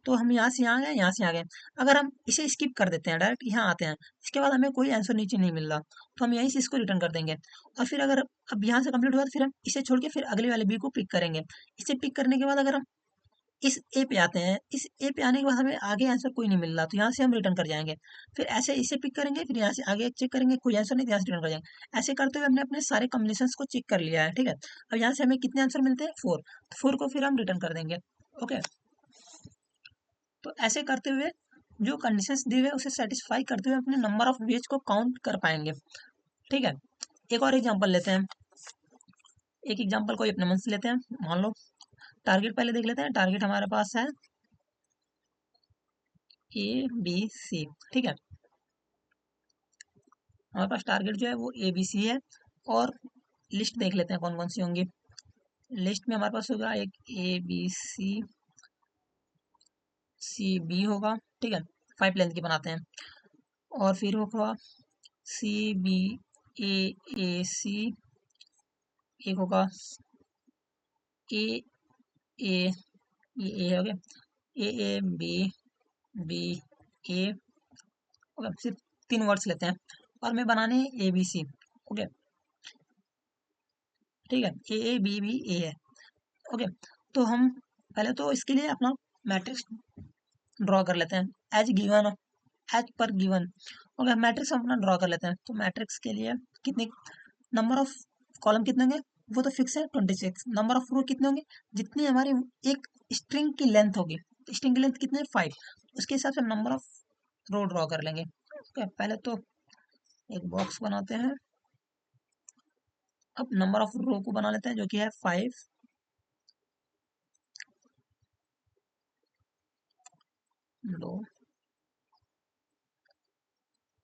तो हम यहाँ से यहाँ गए, यहाँ से यहाँ गए। अगर हम इसे स्किप कर देते हैं, डायरेक्ट यहाँ आते हैं, इसके बाद हमें कोई आंसर नीचे नहीं मिल रहा, तो हम यहीं से इसको रिटर्न कर देंगे। और फिर अगर अब यहाँ से कंप्लीट हुआ तो फिर हम इसे छोड़ के फिर अगले वाले बी को पिक करेंगे। इसे पिक करने के बाद अगर हम इस ए पे आते हैं, इस ए पे आने के बाद हमें आगे आंसर कोई नहीं मिल रहा, तो यहाँ से हम रिटर्न कर जाएंगे। फिर ऐसे इसे पिक करेंगे, फिर यहाँ से आगे चेक करेंगे, कोई आंसर नहीं, तो यहाँ से रिटर्न कर जाएंगे। ऐसे करते हुए हमने अपने सारे कॉम्बिनेशंस को चेक कर लिया है, ठीक है। अब यहाँ से हमें कितने आंसर मिलते हैं, 4, तो 4 को फिर हम रिटर्न कर देंगे। ओके, तो ऐसे करते हुए जो कंडीशंस दी हुए उसे सेटिस्फाई करते हुए अपने नंबर ऑफ वेज को काउंट कर पाएंगे, ठीक है। एक और एग्जांपल लेते हैं, एक एग्जांपल कोई अपने मन से लेते हैं। मान लो टारगेट पहले देख लेते हैं। टारगेट हमारे पास है ए बी सी, ठीक है। हमारे पास टारगेट जो है वो ए बी सी है, और लिस्ट देख लेते हैं कौन कौन सी होंगी। लिस्ट में हमारे पास होगा एक A B C, C B होगा, ठीक है, 5 लेंथ की बनाते हैं। और फिर होगा सी बी ए, ए सी, एक होगा ए ए, ये ए हो गया, A B, B A. Okay, सिर्फ 3 वर्ड्स लेते हैं और हमें बनाने हैं ए बी सी। ओके, ठीक है, ए बी बी ए है। ओके, तो हम पहले तो इसके लिए अपना मैट्रिक्स ड्रॉ कर लेते हैं एज गिवन, एज पर गिवन। ओके, मैट्रिक्स हम अपना ड्रॉ कर लेते हैं। तो मैट्रिक्स के लिए कितने नंबर ऑफ कॉलम कितने होंगे, वो तो फिक्स है 26। नंबर ऑफ रो कितने होंगे, जितनी हमारी एक स्ट्रिंग की लेंथ होगी, स्ट्रिंग की लेंथ कितने 5, उसके हिसाब से नंबर ऑफ रो ड्रॉ कर लेंगे। ओके, पहले तो एक बॉक्स बनाते हैं। अब नंबर ऑफ रो को बना लेते हैं जो कि है 5। 2,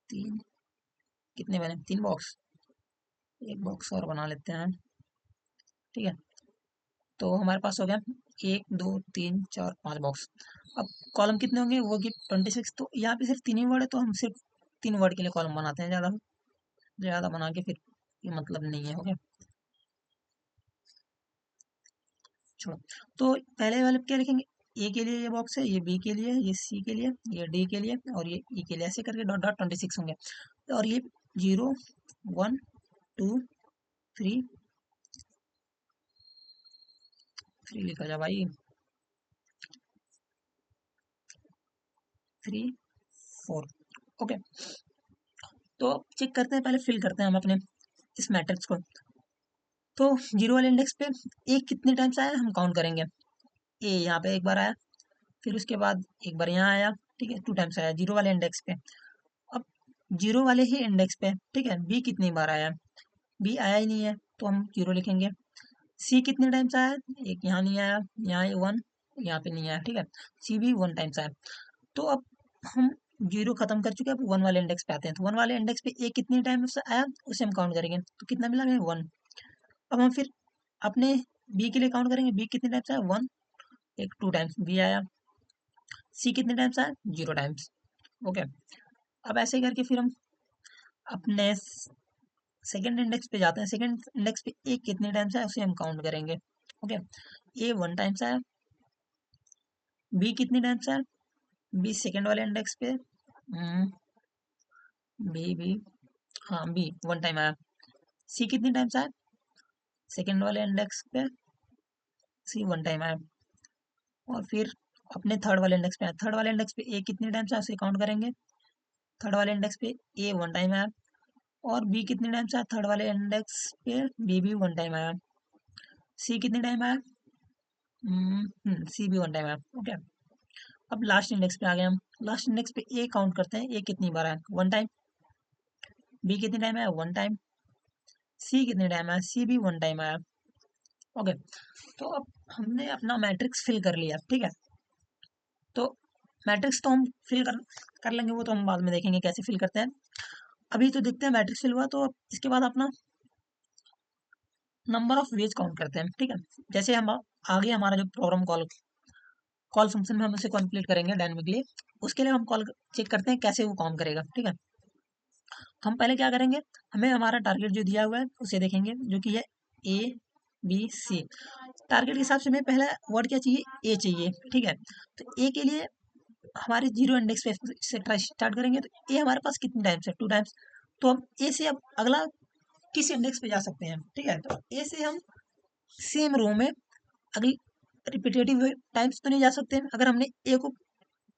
3, कितने बने, 3 बॉक्स, एक बॉक्स और बना लेते हैं, ठीक है। तो हमारे पास हो गया 1 2 3 4 5 बॉक्स। अब कॉलम कितने होंगे, वो कि 26। तो यहाँ पे सिर्फ 3 ही वर्ड है, तो हम सिर्फ 3 वर्ड के लिए कॉलम बनाते हैं, ज़्यादा ज़्यादा बना के फिर ये मतलब नहीं है। ओके, छोड़ो। तो पहले वाले पे क्या लिखेंगे, ए के लिए ये बॉक्स है, ये बी के लिए, ये सी के लिए, ये डी के लिए, और ये ई के लिए, ऐसे करके डॉट डॉट 26 होंगे। और ये 0 1 2 3 3 लिखा जा भाई, 3 4। ओके, तो चेक करते हैं, पहले फिल करते हैं हम अपने इस मैट्रिक्स को। तो 0 वाले इंडेक्स पे ए कितने टाइम्स आया हम काउंट करेंगे। ए यहाँ पे एक बार आया, फिर उसके बाद एक बार यहाँ आया, ठीक है, 2 टाइम्स आया 0 वाले इंडेक्स पे। अब 0 वाले ही इंडेक्स पे, ठीक है, बी कितनी बार आया, बी आया ही नहीं है, तो हम 0 लिखेंगे। सी कितने टाइम्स आया, एक यहाँ नहीं आया, यहाँ 1, यहाँ पे नहीं आया, ठीक है, सी भी 1 टाइम्स आया। तो अब हम 0 खत्म कर चुके हैं, अब 1 वाले इंडेक्स पे आते हैं। तो 1 वाले इंडेक्स पे ए कितनी टाइम्स आया उसे हम काउंट करेंगे, तो कितना मिला हमें 1। अब हम फिर अपने बी के लिए काउंट करेंगे, बी कितने टाइम्स आया 1, एक 2 टाइम्स बी आया। सी कितने टाइम्स आया 0 टाइम्स। ओके, अब ऐसे ही करके फिर हम अपने सेकेंड इंडेक्स पे जाते हैं। सेकेंड इंडेक्स पे ए कितने टाइम्स आया उसे हम काउंट करेंगे। ओके, ए 1 टाइम्स आया, बी कितने टाइम्स आया, बी सेकेंड वाले इंडेक्स पे, बी बी हाँ बी 1 टाइम आया। सी कितने टाइम्स आया? सेकेंड वाले इंडेक्स पे सी 1 टाइम आया। और फिर अपने थर्ड वाले इंडेक्स पे आया। थर्ड वाले इंडेक्स पे ए कितने टाइम्स आया उसे काउंट करेंगे। थर्ड वाले इंडेक्स पे ए 1 टाइम आया। और बी कितने टाइम्स आया थर्ड वाले इंडेक्स पे? बी भी 1 टाइम आया। सी कितने टाइम आया? सी भी 1 टाइम आया। ओके, अब लास्ट इंडेक्स पे आ गए हम। लास्ट इंडेक्स पे ए काउंट करते हैं, ए कितनी बार आया? 1 टाइम। बी कितने टाइम आया? 1 टाइम। सी कितने टाइम आया? सी भी 1 टाइम आया। ओके, तो अब हमने अपना मैट्रिक्स फिल कर लिया, ठीक है। तो मैट्रिक्स तो हम फिल कर लेंगे, वो तो हम बाद में देखेंगे कैसे फिल करते हैं। अभी तो देखते हैं मैट्रिक्स फिल हुआ, तो अब इसके बाद अपना नंबर ऑफ वेज काउंट करते हैं, ठीक है। जैसे हम आगे हमारा जो प्रोग्राम कॉल कॉल फंक्शन में हम उसे कंप्लीट करेंगे डायनेमिकली, उसके लिए हम कॉल चेक करते हैं कैसे वो काम करेगा, ठीक है। तो हम पहले क्या करेंगे, हमें हमारा टारगेट जो दिया हुआ है उसे देखेंगे, जो कि है ए बी सी। टारगेट के हिसाब से हमें पहला वर्ड क्या चाहिए? ए चाहिए, ठीक है। तो ए के लिए हमारे जीरो इंडेक्स पे से स्टार्ट करेंगे, तो ए हमारे पास कितने टाइम्स है? 2 टाइम्स। तो हम ए से अब अगला किस इंडेक्स पे जा सकते हैं, ठीक है। तो ए से हम सेम रो में अगली रिपीटेटिव टाइम्स तो नहीं जा सकते हैं। अगर हमने ए को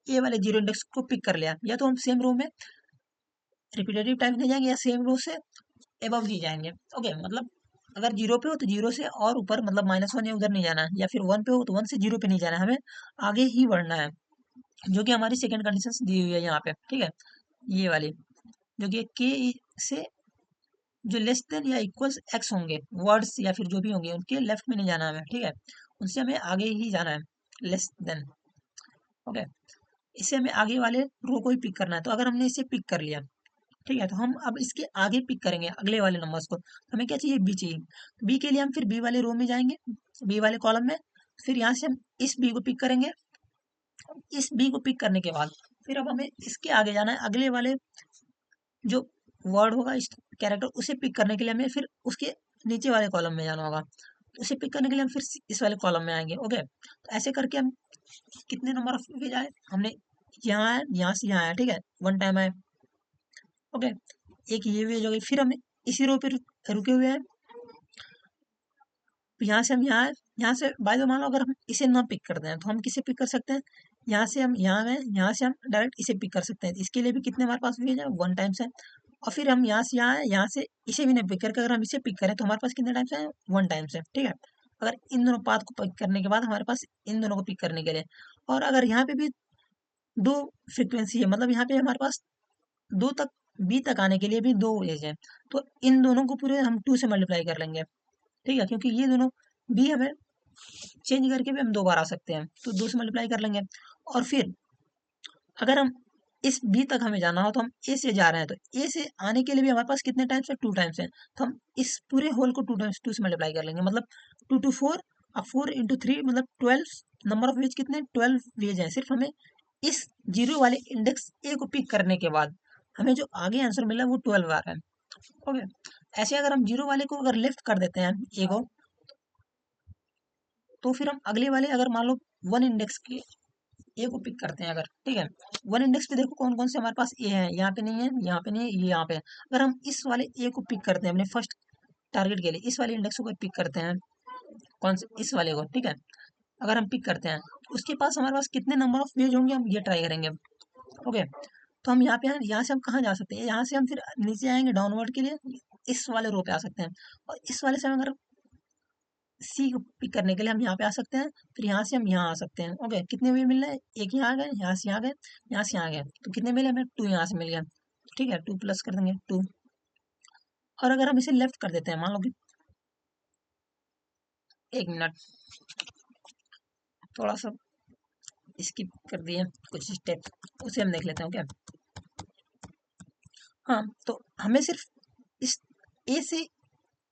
ए वाले जीरो इंडेक्स को पिक कर लिया, या तो हम सेम रो में रिपीटेटिव टाइम्स नहीं जाएंगे, या सेम रो से एबव नहीं जाएंगे। ओके, मतलब अगर जीरो पे हो तो जीरो से और ऊपर, मतलब -1 या उधर नहीं जाना है, या फिर 1 पे हो तो 1 से जीरो पे नहीं जाना है, हमें आगे ही बढ़ना है, जो कि हमारी सेकंड कंडीशन दी हुई है यहाँ पे, ठीक है। ये वाली जो कि के से जो लेस देन या इक्वल्स एक्स होंगे वर्ड्स, या फिर जो भी होंगे, उनके लेफ्ट में नहीं जाना हमें, ठीक है। उनसे हमें आगे ही जाना है, लेस देन। ओके, इससे हमें आगे वाले रो को ही पिक करना है। तो अगर हमने इसे पिक कर लिया, ठीक है, तो हम अब इसके आगे पिक करेंगे अगले वाले नंबर्स को। तो हमें क्या चाहिए? बी चाहिए। बी के लिए हम फिर बी वाले रो में जाएंगे, बी वाले कॉलम में। फिर यहाँ से हम इस बी को पिक करेंगे। इस बी को पिक करने के बाद फिर अब हमें इसके आगे जाना है, अगले वाले जो वर्ड होगा, इस कैरेक्टर, उसे पिक करने के लिए हमें फिर उसके नीचे वाले कॉलम में जाना होगा। तो उसे पिक करने के लिए हम फिर इस वाले कॉलम में आएंगे। ओके, तो ऐसे करके हम कितने नंबर ऑफ वेज आए हमने? यहाँ आए, यहाँ से यहाँ आया, ठीक है, 1 टाइम आए। ओके, एक ये वेज हो गई। फिर हम इसी रो पे रुके हुए हैं, तो यहाँ से हम यहाँ से बाय द मान लो अगर हम इसे ना पिक करते हैं तो हम किसे पिक कर सकते हैं? यहाँ से हम यहाँ में, यहाँ से हम डायरेक्ट इसे पिक कर सकते हैं। इसके लिए भी कितने हमारे पास वेज है? 1 टाइम्स है। और फिर हम यहाँ से यहाँ है, यहाँ से इसे भी नहीं पिक करके अगर हम इसे पिक करें तो हमारे पास कितने टाइम्स है? 1 टाइम्स है, ठीक है। अगर इन दोनों पाथ को पिक करने के बाद हमारे पास इन दोनों को पिक करने के लिए, और अगर यहाँ पे भी दो फ्रिक्वेंसी है, मतलब यहाँ पे हमारे पास दो तक बी तक आने के लिए भी दो वेज है, तो इन दोनों को पूरे हम 2 से मल्टीप्लाई कर लेंगे, ठीक है, क्योंकि ये दोनों बी हमें चेंज करके भी हम 2 बार आ सकते हैं, तो 2 से मल्टीप्लाई कर लेंगे। और फिर अगर हम इस बी तक हमें जाना हो तो हम ए से जा रहे हैं, तो ए से आने के लिए भी हमारे पास कितने टाइम्स है? 2 टाइम्स है। तो हम इस पूरे होल को 2 टाइम्स 2 से मल्टीप्लाई कर लेंगे, मतलब 2 to 4, अब 4 into 3 मतलब 12। नंबर ऑफ वेज कितने? 12 वेज है। सिर्फ हमें इस जीरो वाले इंडेक्स ए को पिक करने के बाद हमें जो आगे आंसर मिला वो 12 आ रहा है। ओके, ऐसे अगर हम जीरो वाले को अगर लेफ्ट कर देते हैं ए को, तो फिर हम अगले वाले अगर मान लो 1 इंडेक्स के ए को पिक करते हैं अगर, ठीक है। 1 इंडेक्स पे देखो कौन कौन से हमारे पास ए है, यहाँ पे नहीं है, यहाँ पे नहीं है, ये यहाँ पे है। अगर हम इस वाले ए को पिक करते हैं अपने फर्स्ट टारगेट के लिए, इस वाले इंडेक्स को पिक करते हैं, कौन से? इस वाले को, ठीक है। अगर हम पिक करते हैं तो उसके पास हमारे पास कितने नंबर ऑफ वेज होंगे, हम ये ट्राई करेंगे। ओके, तो हम यहाँ पे हैं, यहाँ से हम कहाँ जा सकते हैं? यहाँ से हम फिर नीचे आएंगे डाउनवर्ड के लिए, इस वाले रो पे आ सकते हैं। और इस वाले से हम अगर सी को पिक करने के लिए हम यहाँ पे आ सकते हैं, फिर यहाँ से हम यहाँ आ सकते हैं। ओके, कितने वे मिल रहे हैं? एक यहाँ आ गए, यहाँ से यहाँ गए, यहाँ से यहाँ गए, तो कितने मिले हमें? 2 यहाँ से मिल गया, ठीक है। 2 प्लस कर देंगे 2। और अगर हम इसे लेफ्ट कर देते हैं, मान लो कि 1 मिनट, थोड़ा सा स्किप कर दिए कुछ स्टेप, उसे हम देख लेते हैं। ओके, हाँ, तो हमें सिर्फ इस ए से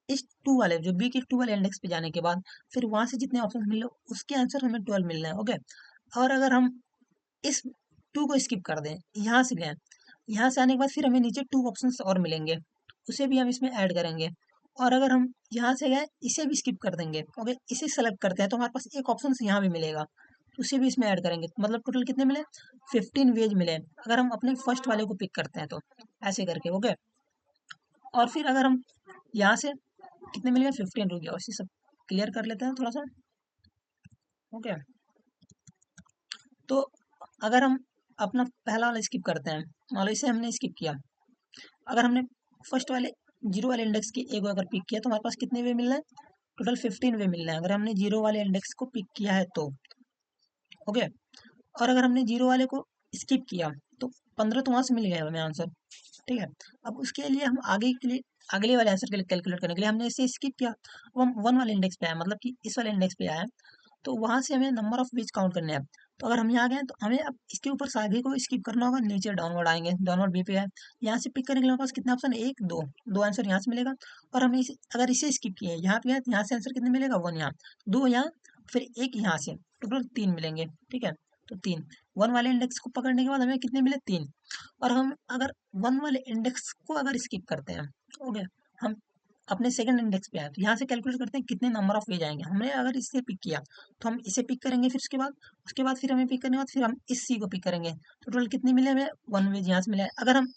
इस 2 वाले, जो बी के 2 वाले इंडेक्स पे जाने के बाद फिर वहां से जितने ऑप्शन मिले उसके आंसर हमें 12 मिल रहे हैं। ओके, और अगर हम इस 2 को स्किप कर दें, यहाँ से गए, यहाँ से आने के बाद फिर हमें नीचे 2 ऑप्शंस और मिलेंगे, उसे भी हम इसमें ऐड करेंगे। और अगर हम यहाँ से गए, इसे भी स्किप कर देंगे। ओके, इसे सेलेक्ट करते हैं तो हमारे पास एक ऑप्शन यहाँ भी मिलेगा, उसे भी इसमें ऐड करेंगे, मतलब टोटल कितने मिले? 15 वेज मिले, अगर हम अपने फर्स्ट वाले को पिक करते हैं तो, ऐसे करके। ओके, और फिर अगर हम यहाँ से कितने मिल गए, 15 रुक गया, उसी सब क्लियर कर लेते हैं थोड़ा सा। ओके, तो अगर हम अपना पहला वाला स्किप करते हैं, मान लो इसे हमने स्किप किया, अगर हमने फर्स्ट वाले जीरो वाले इंडेक्स की एक अगर पिक किया तो हमारे पास कितने वे मिल रहे हैं, टोटल 15 वे मिल रहे हैं अगर हमने जीरो वाले इंडेक्स को पिक किया है तो। ओके, और अगर हमने जीरो वाले को स्किप किया तो 15 तो वहां से मिल गया हमें आंसर। ठीक है, अब उसके लिए हम आगे के लिए अगले वाले आंसर के लिए कैलकुलेट करने के लिए हमने इसे स्किप किया, अब हम वन वाले इंडेक्स पे आए, मतलब कि इस वाले इंडेक्स पे आए, तो वहां से हमें नंबर ऑफ बीच काउंट करने हैं। तो अगर हम यहाँ गए तो हमें अब इसके ऊपर सारे को स्किप करना होगा, नीचे डाउनवर्ड आएंगे, डाउनवर्ड बी पे है, यहाँ से पिक करने के लिए हमारे पास कितना ऑप्शन है, एक दो, दो आंसर यहाँ से मिलेगा। और हमने अगर इसे स्किप किया यहाँ पे है तो यहाँ से आंसर कितने मिलेगा, वन यहाँ, दो यहाँ, फिर एक यहाँ से, टोटल तीन मिलेंगे। ठीक है, तो तीन, वन वाले इंडेक्स को पकड़ने के बाद हमें कितने मिले, तीन। और हम अगर वन वाले इंडेक्स को अगर स्किप करते हैं, ओके, हम अपने सेकंड इंडेक्स पे आए तो यहाँ से कैलकुलेट करते हैं कितने नंबर ऑफ वेज आएंगे। हमने अगर इससे पिक किया तो हम इसे पिक करेंगे, फिर उसके बाद फिर हमें पिक करने के बाद फिर हम इस सी को पिक करेंगे, तो टोटल कितने मिले हमें, वन वेज यहाँ से मिला है। अगर हम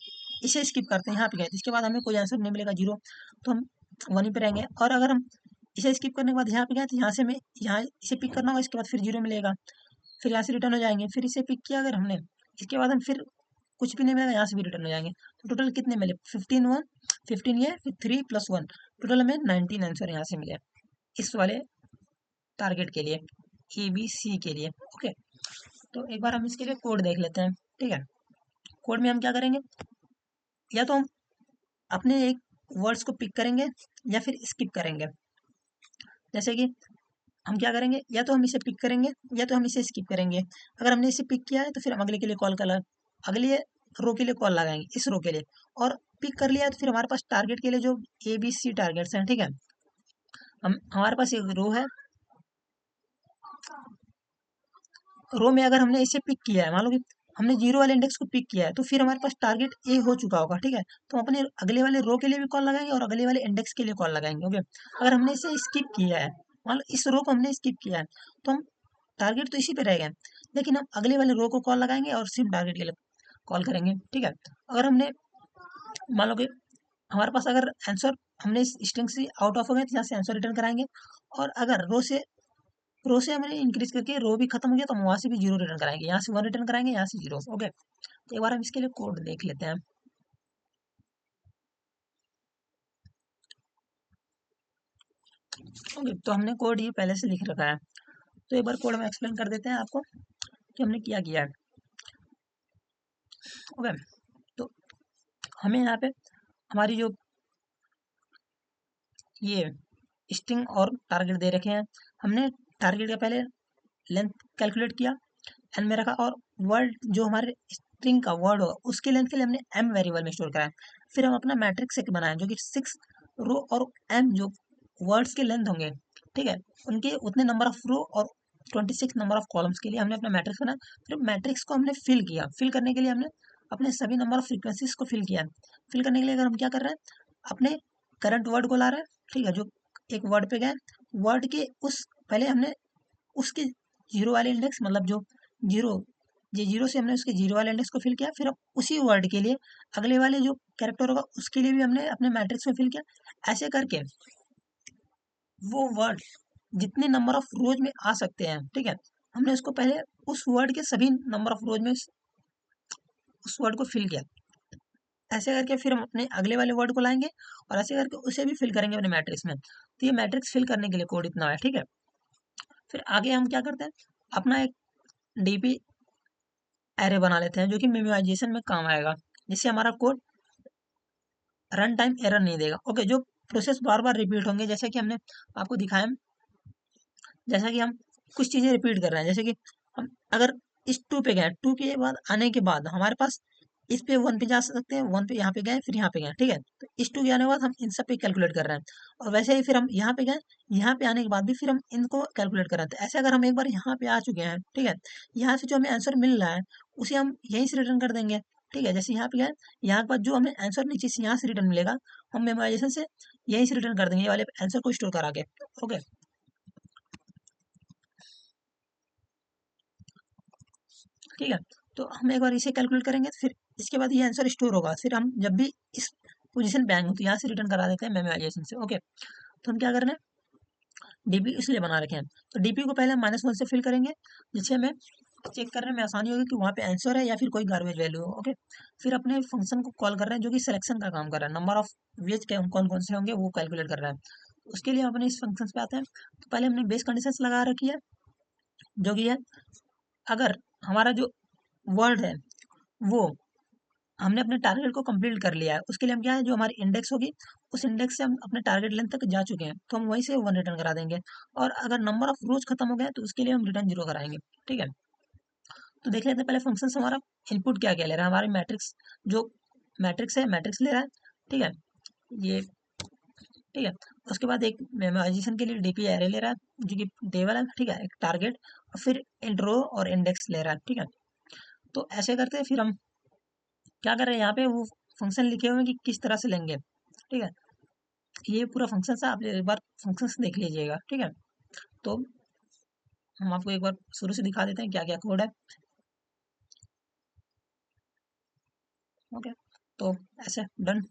इसे स्किप करते हैं यहाँ पे गए तो इसके बाद हमें कोई आंसर नहीं मिलेगा, जीरो, तो हम वन ही पे रहेंगे। और अगर हम इसे स्किप करने के बाद यहाँ पे गए तो यहाँ से हमें यहाँ इसे पिक करना होगा, इसके बाद फिर जीरो मिलेगा, फिर यहाँ से रिटर्न हो जाएंगे, फिर इसे पिक किया अगर हमने, इसके बाद हम फिर कुछ भी नहीं मिलेगा, यहाँ से भी रिटर्न हो जाएंगे। तो टोटल कितने मिले, 15 वन, 15 ये, फिर 3 + 1, टोटल हमें 19 आंसर यहाँ से मिले इस वाले टारगेट के लिए, ए बी सी के लिए। ओके, तो एक बार हम इसके लिए कोड देख लेते हैं। ठीक है, कोड में हम क्या करेंगे, या तो हम अपने एक वर्ड्स को पिक करेंगे या फिर स्किप करेंगे। जैसे कि हम क्या करेंगे, या तो हम इसे पिक करेंगे या तो हम इसे स्किप करेंगे। अगर हमने इसे पिक किया है तो फिर हम अगले के लिए कॉल कर, अगले रो के लिए कॉल लगाएंगे, इस रो के लिए। और पिक कर लिया है तो फिर हमारे पास टारगेट के लिए जो ए बी सी टारगेट्स हैं, ठीक है, हम हमारे पास एक रो है, रो में अगर हमने इसे पिक किया है, मान लो कि हमने जीरो वाले इंडेक्स को पिक किया है, तो फिर हमारे पास टारगेट ए हो चुका होगा। ठीक है, तो हम अपने अगले वाले रो के लिए भी कॉल लगाएंगे और अगले वाले इंडेक्स के लिए कॉल लगाएंगे। ओके, अगर हमने इसे स्किप किया है, मान लो इस रो को हमने स्किप किया है, तो हम टारगेट तो इसी पे रहेगा, लेकिन हम अगले वाले रो को कॉल लगाएंगे और सिर्फ टारगेट के लिए कॉल करेंगे। ठीक है, अगर हमने मान लो कि हमारे पास अगर आंसर हमने इस स्ट्रिंग से आउट ऑफ हो गए तो यहाँ से आंसर रिटर्न कराएंगे। और अगर रो से हमने इंक्रीज करके रो भी खत्म हो गया तो हम वहां से भी जीरो रिटर्न कराएंगे, यहाँ से वन रिटर्न कराएंगे, यहाँ से जीरो। ओके, तो एक बार हम इसके लिए कोड देख लेते हैं। ओके, तो हमने कोड ये पहले से लिख रखा है, तो एक बार कोड में एक्सप्लेन कर देते हैं आपको कि हमने क्या किया है। ओके, तो हमें यहाँ पे हमारी जो ये स्ट्रिंग और टारगेट दे रखे हैं, हमने टारगेट का पहले लेंथ कैलकुलेट किया, एन में रखा, और वर्ड जो हमारे स्ट्रिंग का वर्ड होगा उसके लेंथ के लिए हमने एम वेरिएबल में स्टोर कराया। फिर हम अपना मैट्रिक्स एक बनाया जो कि 6 रो और एम जो वर्ड्स के लेंथ होंगे, ठीक है, उनके उतने नंबर ऑफ रो और 26 नंबर ऑफ कॉलम्स के लिए हमने अपना मैट्रिक्स बनाया। फिर मैट्रिक्स को हमने फिल किया, फिल करने के लिए हमने अपने सभी नंबर ऑफ फ्रीक्वेंसीज को फिल किया। फिल करने के लिए अगर हम क्या कर रहे हैं, अपने करंट वर्ड को ला रहे हैं, ठीक है, जो एक वर्ड पे गए, वर्ड के उस पहले हमने उसके जीरो वाले इंडेक्स, मतलब जो जीरो, ये जीरो से हमने उसके जीरो वाले इंडेक्स को फिल किया, फिर अब उसी वर्ड के लिए अगले वाले जो कैरेक्टर होगा उसके लिए भी हमने अपने मैट्रिक्स में फिल किया। ऐसे करके वो वर्ड जितने नंबर ऑफ रोज में आ सकते हैं, ठीक है, हमने उसको पहले उस वर्ड के सभी नंबर ऑफ रोज में उस वर्ड को फिल किया। ऐसे करके फिर हम अपने अगले वाले वर्ड को लाएंगे और ऐसे करके उसे भी फिल करेंगे अपने मैट्रिक्स में। तो ये मैट्रिक्स फिल करने के लिए कोड इतना है। ठीक है, फिर आगे हम क्या करते हैं, अपना एक डीपी एरे बना लेते हैं जो कि मेमोराइजेशन में काम आएगा, जिससे हमारा कोड रन टाइम एरर नहीं देगा। ओके, जो प्रोसेस बार बार रिपीट होंगे, जैसे कि हमने आपको दिखाया, जैसा कि हम कुछ चीजें रिपीट कर रहे हैं, जैसे कि हम अगर इस टू पे गए, टू के बाद आने के बाद हमारे पास इस पे वन पे जा सकते हैं, वन पे यहाँ पे गए, फिर यहाँ पे गए, ठीक है, तो इस टू के आने के बाद हम इन सब पे कैलकुलेट कर रहे हैं। और वैसे ही फिर हम यहाँ पे गए, यहाँ पे आने के बाद भी फिर हम इनको कैलकुलेट कर रहे हैं। तो ऐसे अगर हम एक बार यहाँ पे आ चुके हैं, ठीक है, यहाँ से जो हमें आंसर मिल रहा है उसे हम यहीं से रिटर्न कर देंगे। ठीक है, जैसे यहाँ पे गए, यहाँ के बाद जो हमें आंसर नीचे से यहाँ से रिटर्न मिलेगा, हम मेमोराइजेशन से यहीं से रिटर्न कर देंगे, ये वाले आंसर को स्टोर करा के। ओके, ठीक है, तो हम एक बार इसे कैलकुलेट करेंगे तो फिर इसके बाद ये आंसर स्टोर होगा। फिर हम जब भी इस पोजीशन बैंक होती है, यहाँ से रिटर्न करा देते हैं मेमोराइजेशन से। ओके, तो हम क्या कर रहे हैं, डीपी इसलिए बना रखे हैं। तो डीपी को पहले हम -1 से फिल करेंगे, जिससे हमें चेक करने में आसानी होगी कि वहाँ पे आंसर है या फिर कोई गार्बेज वैल्यू हो। ओके, फिर अपने फंक्शन को कॉल कर रहे हैं जो कि सिलेक्शन का काम कर रहा है, नंबर ऑफ वेज कौन कौन से होंगे वो कैलकुलेट कर रहा है। उसके लिए हम अपने इस फंक्शन पे आते हैं। तो पहले हमने बेस कंडीशंस लगा रखी है, जो कि है अगर हमारा जो वर्ड है वो हमने अपने टारगेट को कंप्लीट कर लिया है, उसके लिए हम क्या है, जो हमारी इंडेक्स होगी उस इंडेक्स से हम अपने टारगेट लेंथ तक जा चुके हैं, तो हम वहीं से 1 रिटर्न करा देंगे। और अगर नंबर ऑफ रोज खत्म हो गया तो उसके लिए हम रिटर्न 0 कराएंगे। ठीक है, तो देख लेते हैं पहले फंक्शन से हमारा इनपुट क्या क्या ले रहा है। हमारी मैट्रिक्स जो मैट्रिक्स है, मैट्रिक्स ले रहा है। ठीक है, ये ठीक है। उसके बाद एक मेमोराइजेशन के लिए डीपी एरे ले रहा है जो कि टेबल है। ठीक है, एक टारगेट और फिर इंट्रो और इंडेक्स ले रहा है। ठीक है, तो ऐसे करते हैं। फिर हम क्या कर रहे हैं, यहाँ पे वो फंक्शन लिखे हुए हैं कि किस तरह से लेंगे। ठीक है, ये पूरा फंक्शन है, आप एक बार फंक्शन देख लीजिएगा। ठीक है, तो हम आपको एक बार शुरू से दिखा देते हैं क्या क्या कोड है। ओके, तो ऐसे डन।